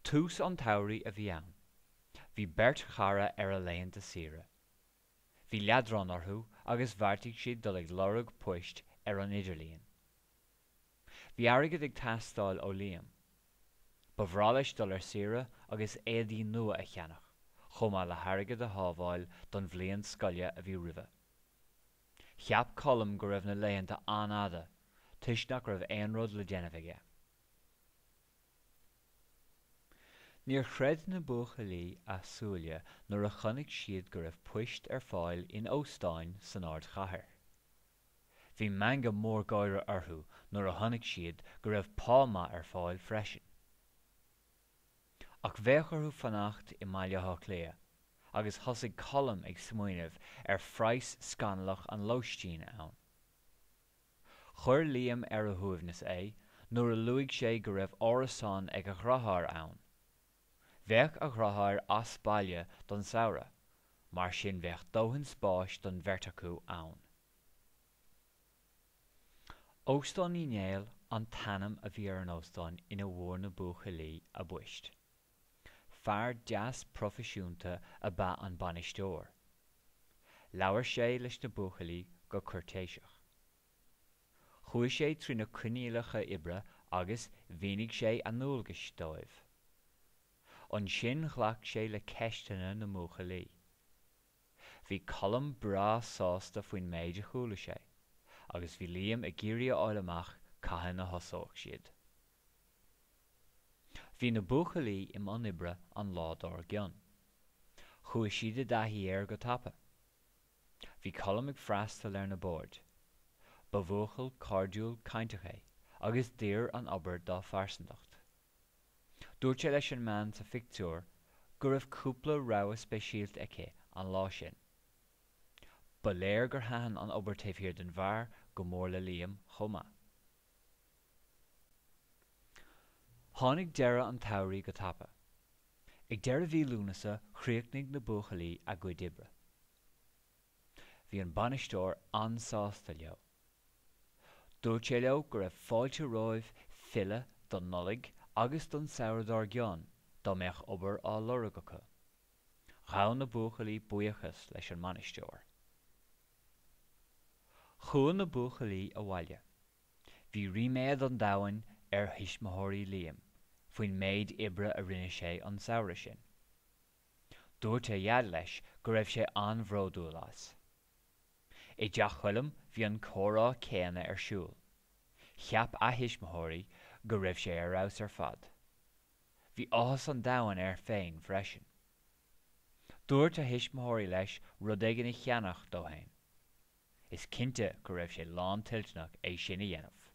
Tús an todhraí a bhí ann. Bhí beirt chara ar a léinn de saoire. Bhí leadrán orthu agus bhartaigh siad dul ag lorg poist ar an idirlíon. Bhí airgid ag teastáil ó Liam. Ba bhrá leis dul ar saoire agus éadaí nua a cheannach, chomh maith le hargid a shábháil don bhliain scoile a bhí roimhe. Cheap colm go raibh na léionnta anfhada, tuisneach raibh aon rud le déanamh aige. Níor chreid na buachaillí a súile nuair a choinnig siad go raibh poist ar fáil in óstáin san ard chathair. Bhí manga mór gáire orthu nuair a choinnig siad go raibh páma ar fáil freisin. Ach bheadh orthu fanacht I mbaile Thó Claa, agus thosaigh colm ag smaoinemh ar phrais scanlach an lóistín ann. Chuir Liam ar a thuaimhneas é nuair a luigh sé go raibh árasán ag a ghrothair ann. Bheadh a ghrothair as baile don samhraidh, mar sin bheadh dóthain spáis don bheirt acu ann. Óstáin í nGael an tanam a bhí ar an óstáin ina bhfuair na buachaillí a buist. Fear deas profisiúnta a bheith an Pictiúr. Labhair sé leis na buachaillí go curtéiseach. Chuaigh sé trí na coiníolacha oibre agus bhíonnig sé an núlgas dóibh. An sin ghlac sé le ceistena na buachaillí. Bhí colm brá sásta faoin méid a chuala sé, agus bhí Liam ag géirí áil amach cathain na thosaíodh siad. Bhí na buachaillí im ionabre an ládár gcionn. Chuaigh siad a dtaithí air go tapa. Bhí colm ag freastal ar na bord. Ba bhuachal cardúil cainteach é, agus daoir an obair dá farsandacht. Dúirt sé leis an meán sa Pictiúr go raibh cúpla rogha speisialta aici an lá sin. Ba léir gur thaithin an obair taobh thiar den bhfear go mór le Liam chomh maith. Tháinig deireadh an todhraí go tapa. Ag deireadh bhí lúnasa chríochnaigh na buachaillí a gcuid oibre. Bhí an Pictiúr ansásta leo. Dúirt sé leo go raibh fáilte romhaibh fille don nollag agus don samhradár gcionn dá mbeadh obair á lorg acu. Ghabh na buachaillí buíochas leis an Pictiúr. Chuaigh na buachaillí a bhaile. Bhí riméad an domhain ar thuismitheoirí Liam, faoin méid oibre a rinne sé an samhraidh sin. Dúirt é dhead leis go raibh sé an-bhródú las. I dteach chuilm bhí an córá céanna ar siúl. Cheap a thuismitheoirí go raibh sé ar raibs ar fad. Bhí áthas an domhain ar féin freisin. Dúirt a thuismitheoirí leis rud éigin i cheannach dó hain. Is cinnte go raibh sé lán tiltneach é sin a dhéanamh.